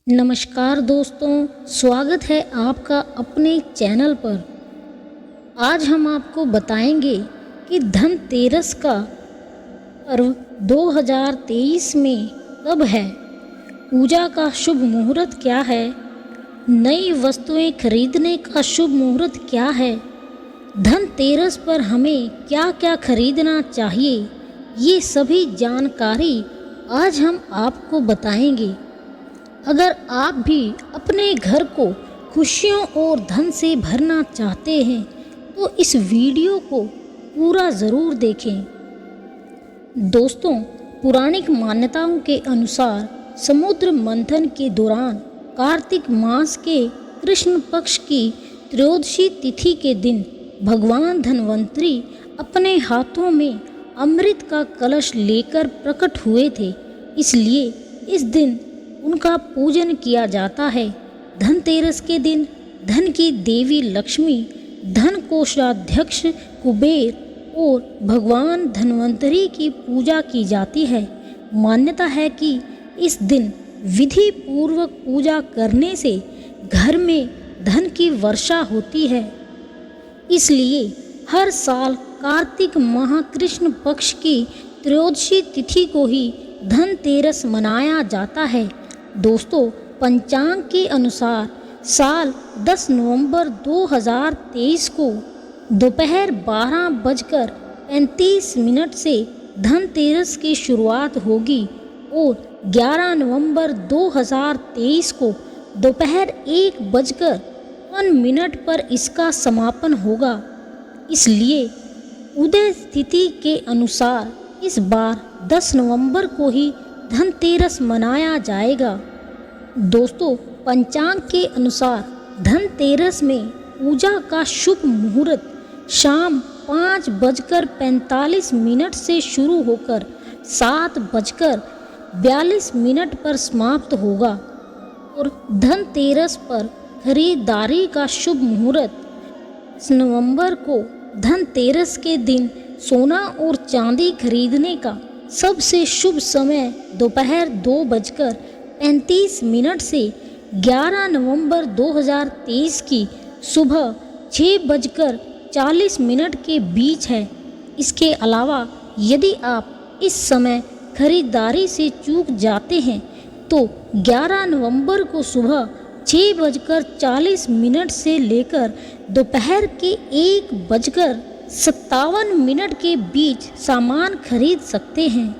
नमस्कार दोस्तों, स्वागत है आपका अपने चैनल पर। आज हम आपको बताएंगे कि धनतेरस का पर्व 2023 में कब है, पूजा का शुभ मुहूर्त क्या है, नई वस्तुएं खरीदने का शुभ मुहूर्त क्या है, धनतेरस पर हमें क्या क्या खरीदना चाहिए, ये सभी जानकारी आज हम आपको बताएंगे। अगर आप भी अपने घर को खुशियों और धन से भरना चाहते हैं तो इस वीडियो को पूरा ज़रूर देखें। दोस्तों, पौराणिक मान्यताओं के अनुसार समुद्र मंथन के दौरान कार्तिक मास के कृष्ण पक्ष की त्रयोदशी तिथि के दिन भगवान धन्वंतरी अपने हाथों में अमृत का कलश लेकर प्रकट हुए थे। इसलिए इस दिन उनका पूजन किया जाता है। धनतेरस के दिन धन की देवी लक्ष्मी, धन कोषाध्यक्ष कुबेर और भगवान धन्वंतरी की पूजा की जाती है। मान्यता है कि इस दिन विधि पूर्वक पूजा करने से घर में धन की वर्षा होती है। इसलिए हर साल कार्तिक माह कृष्ण पक्ष की त्रयोदशी तिथि को ही धनतेरस मनाया जाता है। दोस्तों, पंचांग के अनुसार साल 10 नवंबर 2023 को दोपहर 12:35 से धनतेरस की शुरुआत होगी और 11 नवंबर 2023 को दोपहर 1:01 पर इसका समापन होगा। इसलिए उदय तिथि के अनुसार इस बार 10 नवंबर को ही धनतेरस मनाया जाएगा। दोस्तों, पंचांग के अनुसार धनतेरस में पूजा का शुभ मुहूर्त शाम 5:45 से शुरू होकर 7:42 पर समाप्त होगा और धनतेरस पर खरीदारी का शुभ मुहूर्त 10 नवंबर को धनतेरस के दिन सोना और चांदी खरीदने का सबसे शुभ समय दोपहर 2:35 से 11 नवंबर 2023 की सुबह 6:40 के बीच है। इसके अलावा यदि आप इस समय खरीदारी से चूक जाते हैं तो 11 नवंबर को सुबह 6:40 से लेकर दोपहर के 1:57 के बीच सामान खरीद सकते हैं।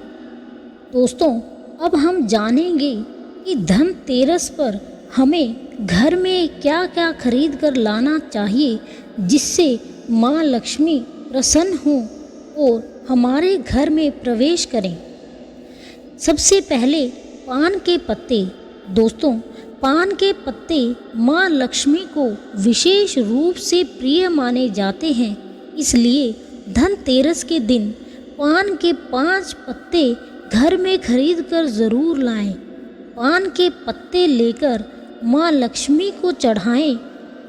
दोस्तों, अब हम जानेंगे कि धनतेरस पर हमें घर में क्या क्या खरीद कर लाना चाहिए जिससे माँ लक्ष्मी प्रसन्न हो और हमारे घर में प्रवेश करें। सबसे पहले पान के पत्ते। दोस्तों, पान के पत्ते माँ लक्ष्मी को विशेष रूप से प्रिय माने जाते हैं। इसलिए धनतेरस के दिन पान के 5 पत्ते घर में खरीद कर ज़रूर लाएं। पान के पत्ते लेकर माँ लक्ष्मी को चढ़ाएं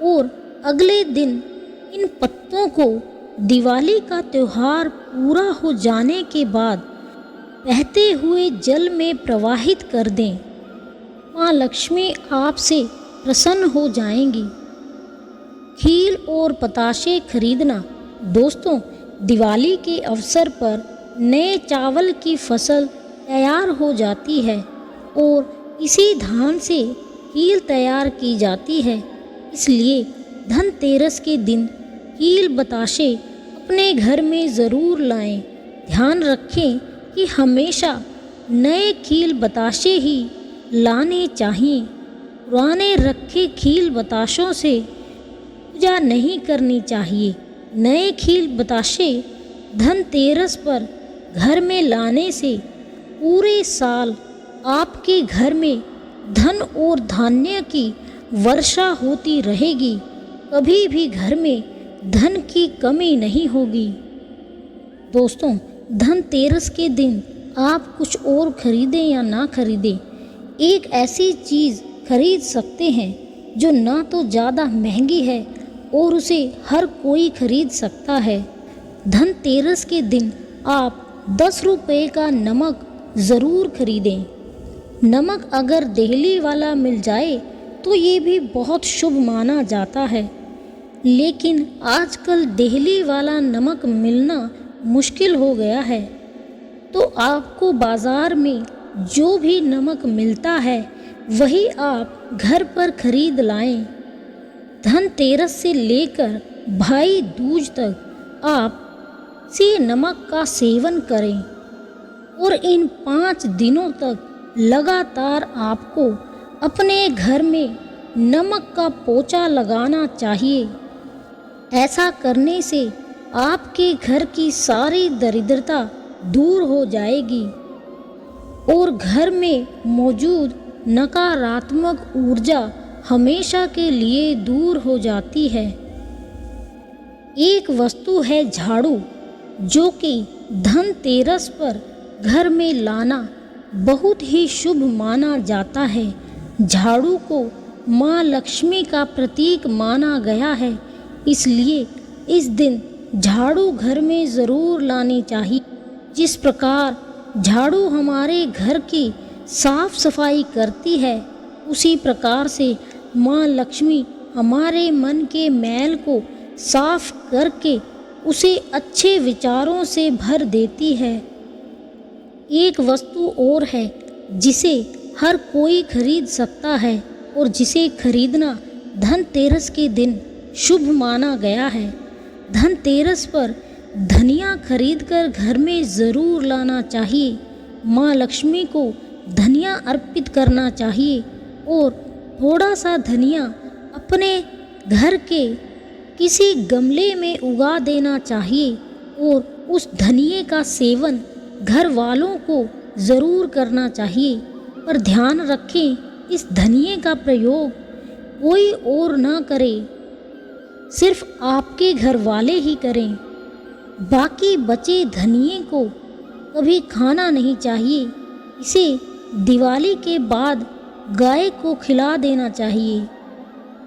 और अगले दिन इन पत्तों को दिवाली का त्यौहार पूरा हो जाने के बाद बहते हुए जल में प्रवाहित कर दें। माँ लक्ष्मी आपसे प्रसन्न हो जाएंगी। खील और पताशे खरीदना। दोस्तों, दिवाली के अवसर पर नए चावल की फसल तैयार हो जाती है और इसी धान से खील तैयार की जाती है। इसलिए धनतेरस के दिन खील बताशे अपने घर में ज़रूर लाएं। ध्यान रखें कि हमेशा नए खील बताशे ही लाने चाहिए। पुराने रखे खील बताशों से पूजा नहीं करनी चाहिए। नए खील बताशे धनतेरस पर घर में लाने से पूरे साल आपके घर में धन और धान्य की वर्षा होती रहेगी। कभी भी घर में धन की कमी नहीं होगी। दोस्तों, धनतेरस के दिन आप कुछ और खरीदें या ना खरीदें, एक ऐसी चीज़ खरीद सकते हैं जो ना तो ज़्यादा महंगी है और उसे हर कोई खरीद सकता है। धनतेरस के दिन आप 10 रुपये का नमक ज़रूर खरीदें। नमक अगर देहली वाला मिल जाए तो ये भी बहुत शुभ माना जाता है, लेकिन आजकल देहली वाला नमक मिलना मुश्किल हो गया है। तो आपको बाज़ार में जो भी नमक मिलता है वही आप घर पर खरीद लाएं। धनतेरस से लेकर भाई दूज तक आप इसी नमक का सेवन करें और इन 5 दिनों तक लगातार आपको अपने घर में नमक का पोंछा लगाना चाहिए। ऐसा करने से आपके घर की सारी दरिद्रता दूर हो जाएगी और घर में मौजूद नकारात्मक ऊर्जा हमेशा के लिए दूर हो जाती है। एक वस्तु है झाड़ू, जो कि धनतेरस पर घर में लाना बहुत ही शुभ माना जाता है। झाड़ू को माँ लक्ष्मी का प्रतीक माना गया है, इसलिए इस दिन झाड़ू घर में ज़रूर लानी चाहिए। जिस प्रकार झाड़ू हमारे घर की साफ सफाई करती है, उसी प्रकार से माँ लक्ष्मी हमारे मन के मैल को साफ करके उसे अच्छे विचारों से भर देती है। एक वस्तु और है जिसे हर कोई खरीद सकता है और जिसे खरीदना धनतेरस के दिन शुभ माना गया है। धनतेरस पर धनिया खरीदकर घर में ज़रूर लाना चाहिए। माँ लक्ष्मी को धनिया अर्पित करना चाहिए और थोड़ा सा धनिया अपने घर के किसी गमले में उगा देना चाहिए और उस धनिये का सेवन घर वालों को ज़रूर करना चाहिए। पर ध्यान रखें, इस धनिये का प्रयोग कोई और ना करे, सिर्फ आपके घर वाले ही करें। बाकी बचे धनिये को कभी खाना नहीं चाहिए। इसे दिवाली के बाद गाय को खिला देना चाहिए।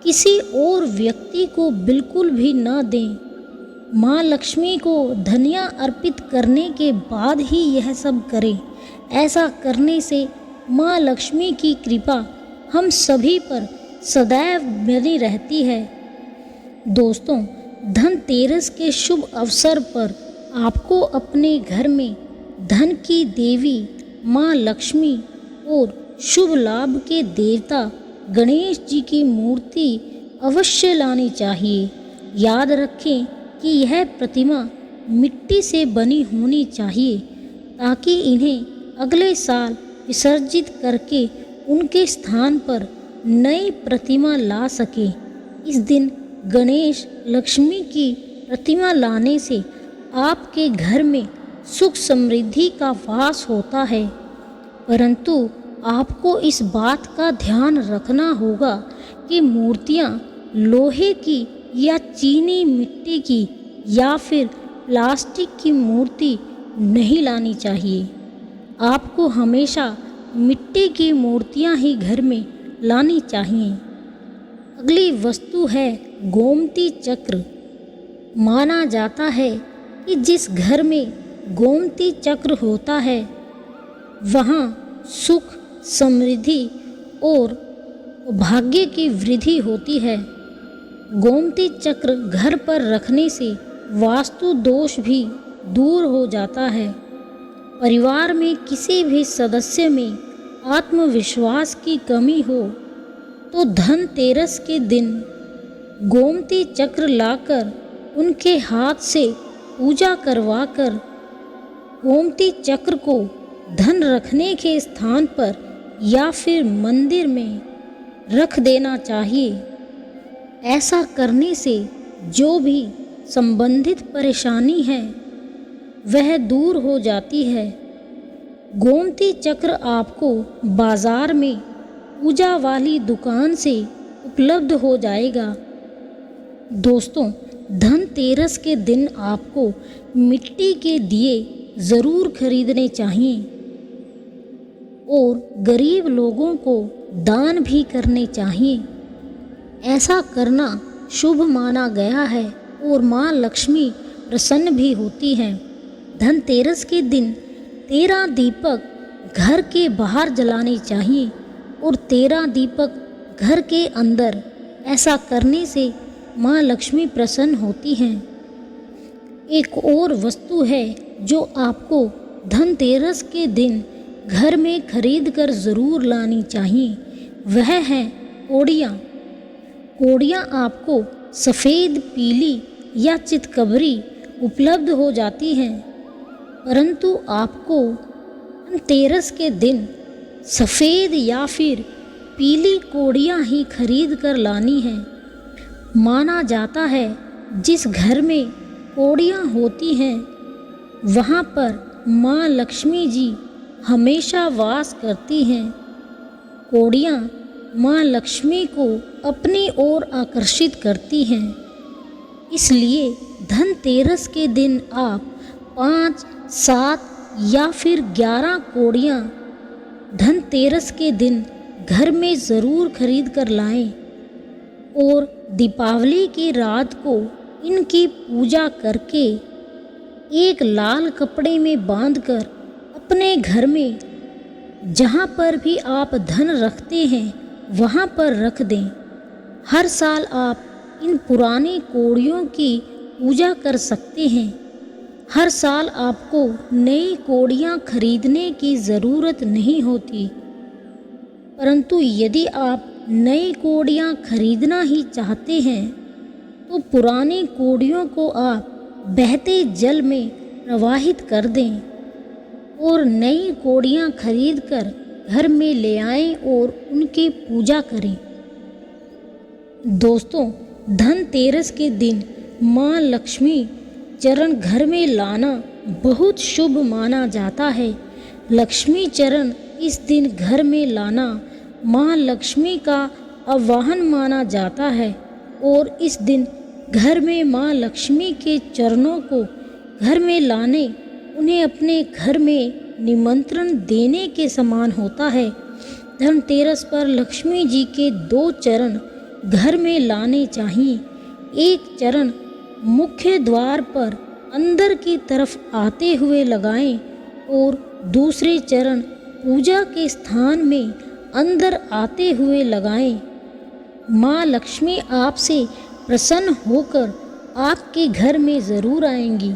किसी और व्यक्ति को बिल्कुल भी न दें। माँ लक्ष्मी को धनिया अर्पित करने के बाद ही यह सब करें। ऐसा करने से माँ लक्ष्मी की कृपा हम सभी पर सदैव बनी रहती है। दोस्तों, धनतेरस के शुभ अवसर पर आपको अपने घर में धन की देवी माँ लक्ष्मी और शुभ लाभ के देवता गणेश जी की मूर्ति अवश्य लानी चाहिए। याद रखें कि यह प्रतिमा मिट्टी से बनी होनी चाहिए, ताकि इन्हें अगले साल विसर्जित करके उनके स्थान पर नई प्रतिमा ला सके। इस दिन गणेश लक्ष्मी की प्रतिमा लाने से आपके घर में सुख समृद्धि का वास होता है, परंतु आपको इस बात का ध्यान रखना होगा कि मूर्तियाँ लोहे की या चीनी मिट्टी की या फिर प्लास्टिक की मूर्ति नहीं लानी चाहिए। आपको हमेशा मिट्टी की मूर्तियाँ ही घर में लानी चाहिए। अगली वस्तु है गोमती चक्र। माना जाता है कि जिस घर में गोमती चक्र होता है वहाँ सुख, समृद्धि और भाग्य की वृद्धि होती है। गोमती चक्र घर पर रखने से वास्तु दोष भी दूर हो जाता है। परिवार में किसी भी सदस्य में आत्मविश्वास की कमी हो तो धनतेरस के दिन गोमती चक्र लाकर उनके हाथ से पूजा करवाकर गोमती चक्र को धन रखने के स्थान पर या फिर मंदिर में रख देना चाहिए। ऐसा करने से जो भी संबंधित परेशानी है वह दूर हो जाती है। गोमती चक्र आपको बाजार में पूजा वाली दुकान से उपलब्ध हो जाएगा। दोस्तों, धनतेरस के दिन आपको मिट्टी के दिए ज़रूर खरीदने चाहिए और गरीब लोगों को दान भी करने चाहिए। ऐसा करना शुभ माना गया है और माँ लक्ष्मी प्रसन्न भी होती हैं। धनतेरस के दिन 13 दीपक घर के बाहर जलाने चाहिए और 13 दीपक घर के अंदर। ऐसा करने से माँ लक्ष्मी प्रसन्न होती हैं। एक और वस्तु है जो आपको धनतेरस के दिन घर में खरीद कर ज़रूर लानी चाहिए, वह है कोड़ियाँ। कोड़ियाँ आपको सफ़ेद, पीली या चितकबरी उपलब्ध हो जाती हैं, परंतु आपको धनतेरस के दिन सफ़ेद या फिर पीली कोड़ियाँ ही खरीद कर लानी हैं। माना जाता है जिस घर में कोड़ियाँ होती हैं वहाँ पर माँ लक्ष्मी जी हमेशा वास करती हैं। कोड़ियाँ माँ लक्ष्मी को अपनी ओर आकर्षित करती हैं। इसलिए धनतेरस के दिन आप 5, 7 या फिर 11 कोड़ियाँ धनतेरस के दिन घर में ज़रूर खरीद कर लाएं और दीपावली की रात को इनकी पूजा करके एक लाल कपड़े में बांधकर अपने घर में जहाँ पर भी आप धन रखते हैं वहाँ पर रख दें। हर साल आप इन पुरानी कोड़ियों की पूजा कर सकते हैं। हर साल आपको नई कोड़ियाँ खरीदने की ज़रूरत नहीं होती, परंतु यदि आप नई कोड़ियाँ खरीदना ही चाहते हैं तो पुरानी कोड़ियों को आप बहते जल में प्रवाहित कर दें और नई कोड़ियाँ खरीद कर घर में ले आएं और उनकी पूजा करें। दोस्तों, धनतेरस के दिन माँ लक्ष्मी चरण घर में लाना बहुत शुभ माना जाता है। लक्ष्मी चरण इस दिन घर में लाना माँ लक्ष्मी का आवाहन माना जाता है और इस दिन घर में माँ लक्ष्मी के चरणों को घर में लाने उन्हें अपने घर में निमंत्रण देने के समान होता है। धनतेरस पर लक्ष्मी जी के 2 चरण घर में लाने चाहिए। एक चरण मुख्य द्वार पर अंदर की तरफ आते हुए लगाएं और दूसरे चरण पूजा के स्थान में अंदर आते हुए लगाएं। माँ लक्ष्मी आपसे प्रसन्न होकर आपके घर में ज़रूर आएंगी।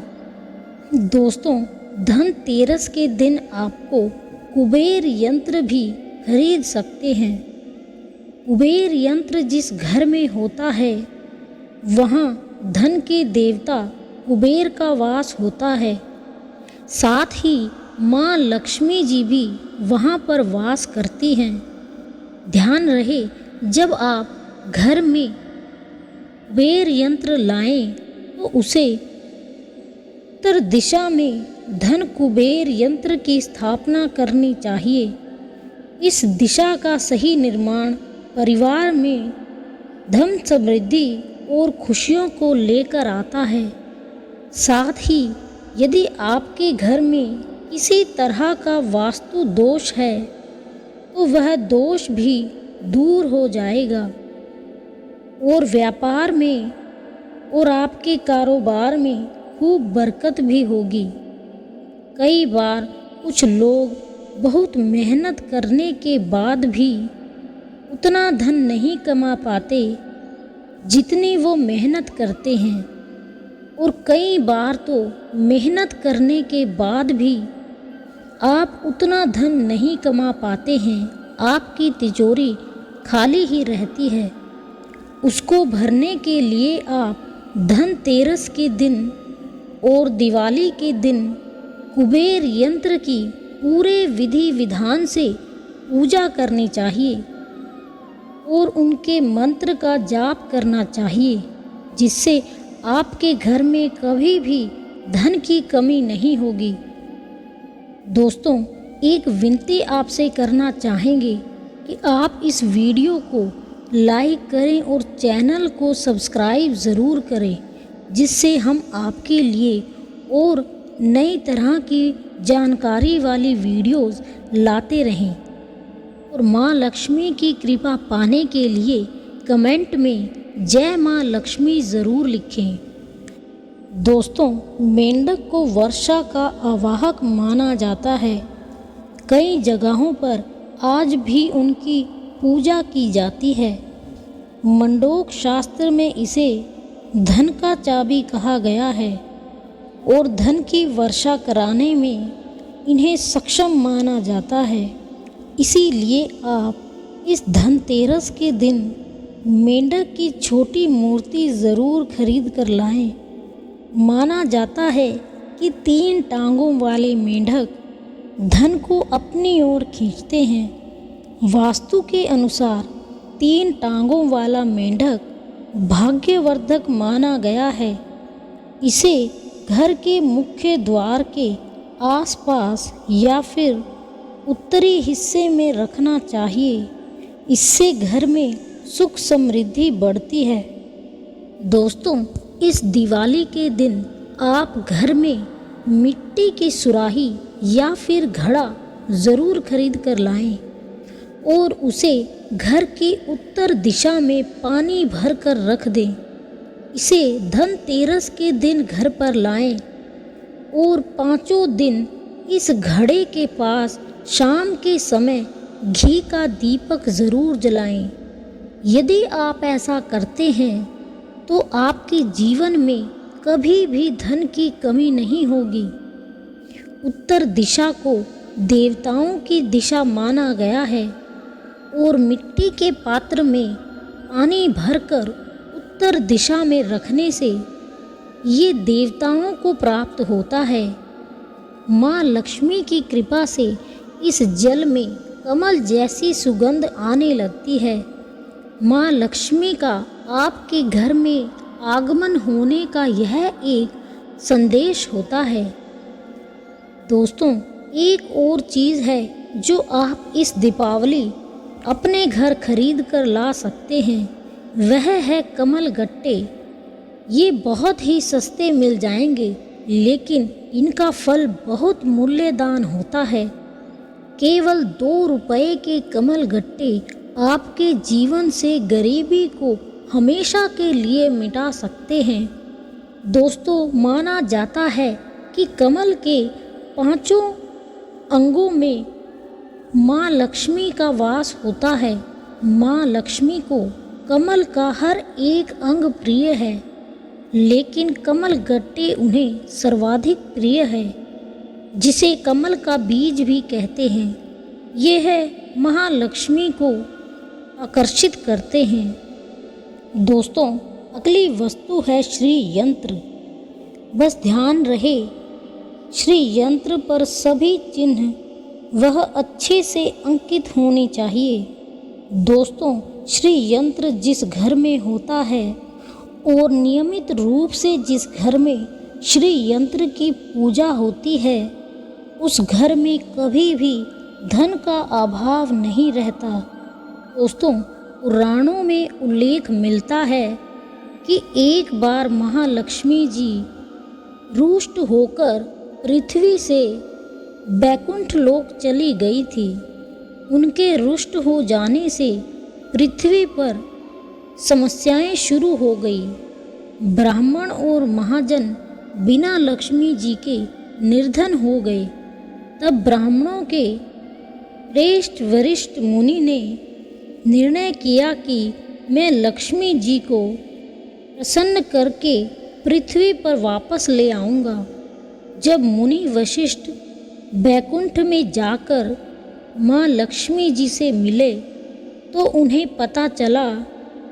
दोस्तों, धनतेरस के दिन आपको कुबेर यंत्र भी खरीद सकते हैं। कुबेर यंत्र जिस घर में होता है वहाँ धन के देवता कुबेर का वास होता है। साथ ही माँ लक्ष्मी जी भी वहाँ पर वास करती हैं। ध्यान रहे, जब आप घर में कुबेर यंत्र लाएं तो उसे उत्तर दिशा में धन कुबेर यंत्र की स्थापना करनी चाहिए। इस दिशा का सही निर्माण परिवार में धन, समृद्धि और खुशियों को लेकर आता है। साथ ही यदि आपके घर में किसी तरह का वास्तु दोष है तो वह दोष भी दूर हो जाएगा और व्यापार में और आपके कारोबार में खूब बरकत भी होगी। कई बार कुछ लोग बहुत मेहनत करने के बाद भी उतना धन नहीं कमा पाते जितनी वो मेहनत करते हैं, और कई बार तो मेहनत करने के बाद भी आप उतना धन नहीं कमा पाते हैं। आपकी तिजोरी खाली ही रहती है। उसको भरने के लिए आप धनतेरस के दिन और दिवाली के दिन कुबेर यंत्र की पूरे विधि विधान से पूजा करनी चाहिए और उनके मंत्र का जाप करना चाहिए, जिससे आपके घर में कभी भी धन की कमी नहीं होगी। दोस्तों, एक विनती आपसे करना चाहेंगे कि आप इस वीडियो को लाइक करें और चैनल को सब्सक्राइब ज़रूर करें, जिससे हम आपके लिए और नई तरह की जानकारी वाली वीडियोस लाते रहें। और माँ लक्ष्मी की कृपा पाने के लिए कमेंट में जय माँ लक्ष्मी ज़रूर लिखें। दोस्तों, मेंढक को वर्षा का आवाहक माना जाता है। कई जगहों पर आज भी उनकी पूजा की जाती है। मंडोक शास्त्र में इसे धन का चाबी कहा गया है और धन की वर्षा कराने में इन्हें सक्षम माना जाता है। इसीलिए आप इस धनतेरस के दिन मेंढक की छोटी मूर्ति ज़रूर खरीद कर लाएं। माना जाता है कि 3 टांगों वाले मेंढक धन को अपनी ओर खींचते हैं। वास्तु के अनुसार 3 टांगों वाला मेंढक भाग्यवर्धक माना गया है। इसे घर के मुख्य द्वार के आसपास या फिर उत्तरी हिस्से में रखना चाहिए। इससे घर में सुख समृद्धि बढ़ती है। दोस्तों, इस दिवाली के दिन आप घर में मिट्टी की सुराही या फिर घड़ा ज़रूर खरीद कर लाएं और उसे घर की उत्तर दिशा में पानी भर कर रख दें। इसे धनतेरस के दिन घर पर लाएं और 5 दिन इस घड़े के पास शाम के समय घी का दीपक ज़रूर जलाएं। यदि आप ऐसा करते हैं तो आपके जीवन में कभी भी धन की कमी नहीं होगी। उत्तर दिशा को देवताओं की दिशा माना गया है और मिट्टी के पात्र में पानी भरकर उत्तर दिशा में रखने से ये देवताओं को प्राप्त होता है। माँ लक्ष्मी की कृपा से इस जल में कमल जैसी सुगंध आने लगती है। माँ लक्ष्मी का आपके घर में आगमन होने का यह एक संदेश होता है। दोस्तों, एक और चीज़ है जो आप इस दीपावली अपने घर खरीद कर ला सकते हैं, वह है कमल गट्टे। ये बहुत ही सस्ते मिल जाएंगे, लेकिन इनका फल बहुत मूल्यवान होता है। केवल 2 रुपये के कमल गट्टे आपके जीवन से गरीबी को हमेशा के लिए मिटा सकते हैं। दोस्तों, माना जाता है कि कमल के 5 अंगों में माँ लक्ष्मी का वास होता है। माँ लक्ष्मी को कमल का हर एक अंग प्रिय है, लेकिन कमल गट्टे उन्हें सर्वाधिक प्रिय है, जिसे कमल का बीज भी कहते हैं। ये है महालक्ष्मी को आकर्षित करते हैं। दोस्तों, अगली वस्तु है श्री यंत्र। बस ध्यान रहे, श्री यंत्र पर सभी चिन्ह वह अच्छे से अंकित होनी चाहिए। दोस्तों, श्री यंत्र जिस घर में होता है और नियमित रूप से जिस घर में श्री यंत्र की पूजा होती है, उस घर में कभी भी धन का अभाव नहीं रहता। दोस्तों, पुराणों में उल्लेख मिलता है कि एक बार महालक्ष्मी जी रुष्ट होकर पृथ्वी से बैकुंठ लोक चली गई थी। उनके रुष्ट हो जाने से पृथ्वी पर समस्याएं शुरू हो गई। ब्राह्मण और महाजन बिना लक्ष्मी जी के निर्धन हो गए। तब ब्राह्मणों के श्रेष्ठ वरिष्ठ मुनि ने निर्णय किया कि मैं लक्ष्मी जी को प्रसन्न करके पृथ्वी पर वापस ले आऊँगा। जब मुनि वशिष्ठ बैकुंठ में जाकर माँ लक्ष्मी जी से मिले तो उन्हें पता चला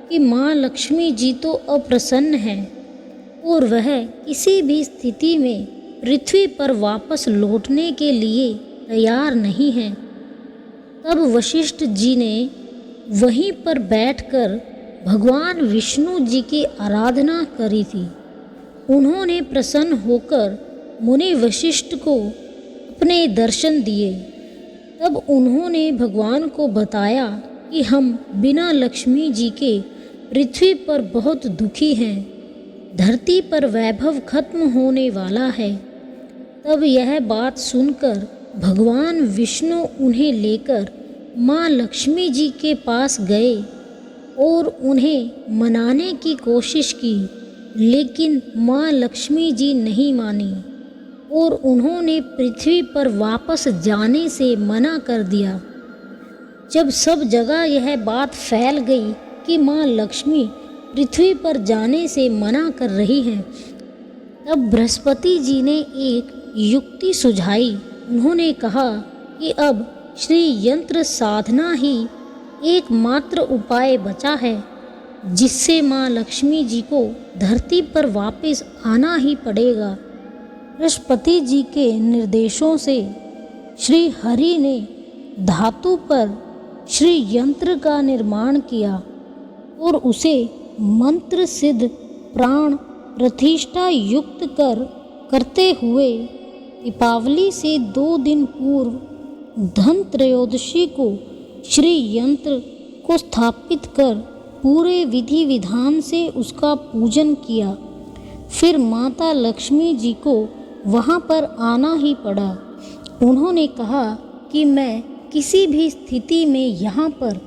कि माँ लक्ष्मी जी तो अप्रसन्न हैं और वह किसी भी स्थिति में पृथ्वी पर वापस लौटने के लिए तैयार नहीं हैं। तब वशिष्ठ जी ने वहीं पर बैठकर भगवान विष्णु जी की आराधना करी थी। उन्होंने प्रसन्न होकर मुनि वशिष्ठ को अपने दर्शन दिए। तब उन्होंने भगवान को बताया कि हम बिना लक्ष्मी जी के पृथ्वी पर बहुत दुखी हैं, धरती पर वैभव खत्म होने वाला है। तब यह बात सुनकर भगवान विष्णु उन्हें लेकर माँ लक्ष्मी जी के पास गए और उन्हें मनाने की कोशिश की, लेकिन माँ लक्ष्मी जी नहीं मानी और उन्होंने पृथ्वी पर वापस जाने से मना कर दिया। जब सब जगह यह बात फैल गई कि माँ लक्ष्मी पृथ्वी पर जाने से मना कर रही हैं, तब बृहस्पति जी ने एक युक्ति सुझाई। उन्होंने कहा कि अब श्री यंत्र साधना ही एकमात्र उपाय बचा है, जिससे माँ लक्ष्मी जी को धरती पर वापस आना ही पड़ेगा। बृहस्पति जी के निर्देशों से श्री हरि ने धातु पर श्री यंत्र का निर्माण किया और उसे मंत्र सिद्ध प्राण प्रतिष्ठा युक्त करते हुए दीपावली से 2 दिन पूर्व धन त्रयोदशी को श्री यंत्र को स्थापित कर पूरे विधि विधान से उसका पूजन किया। फिर माता लक्ष्मी जी को वहाँ पर आना ही पड़ा। उन्होंने कहा कि मैं किसी भी स्थिति में यहाँ पर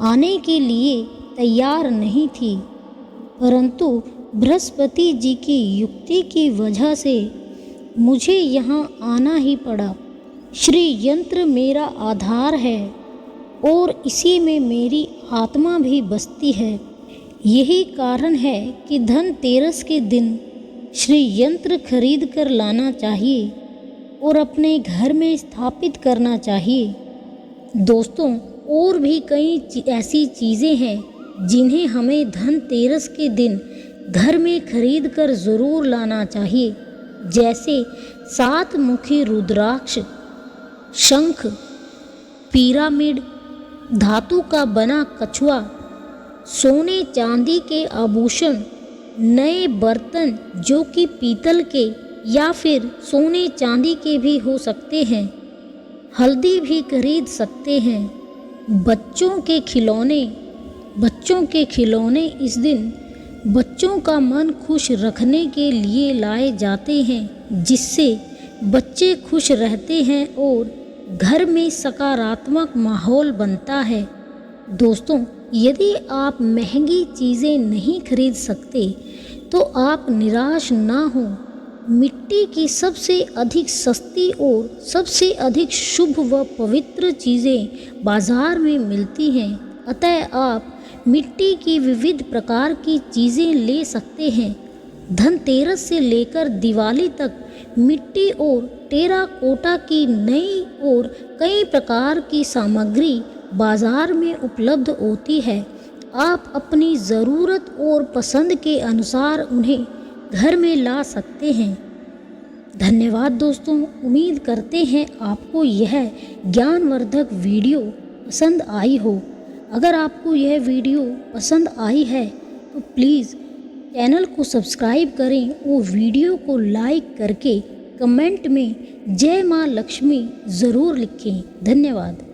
आने के लिए तैयार नहीं थी, परंतु बृहस्पति जी की युक्ति की वजह से मुझे यहाँ आना ही पड़ा। श्री यंत्र मेरा आधार है और इसी में मेरी आत्मा भी बसती है। यही कारण है कि धनतेरस के दिन श्री यंत्र खरीद कर लाना चाहिए और अपने घर में स्थापित करना चाहिए। दोस्तों, और भी कई ऐसी चीज़ें हैं जिन्हें हमें धनतेरस के दिन घर में खरीद कर ज़रूर लाना चाहिए, जैसे 7 मुखी रुद्राक्ष, शंख, पिरामिड, धातु का बना कछुआ, सोने चांदी के आभूषण, नए बर्तन जो कि पीतल के या फिर सोने चांदी के भी हो सकते हैं, हल्दी भी खरीद सकते हैं। बच्चों के खिलौने इस दिन बच्चों का मन खुश रखने के लिए लाए जाते हैं, जिससे बच्चे खुश रहते हैं और घर में सकारात्मक माहौल बनता है। दोस्तों, यदि आप महंगी चीज़ें नहीं खरीद सकते तो आप निराश ना हो। मिट्टी की सबसे अधिक सस्ती और सबसे अधिक शुभ व पवित्र चीज़ें बाज़ार में मिलती हैं, अतः आप मिट्टी की विविध प्रकार की चीज़ें ले सकते हैं। धनतेरस से लेकर दिवाली तक मिट्टी और टेराकोटा की नई और कई प्रकार की सामग्री बाज़ार में उपलब्ध होती है। आप अपनी ज़रूरत और पसंद के अनुसार उन्हें घर में ला सकते हैं। धन्यवाद दोस्तों, उम्मीद करते हैं आपको यह ज्ञानवर्धक वीडियो पसंद आई हो। अगर आपको यह वीडियो पसंद आई है तो प्लीज़ चैनल को सब्सक्राइब करें और वीडियो को लाइक करके कमेंट में जय माँ लक्ष्मी ज़रूर लिखें। धन्यवाद।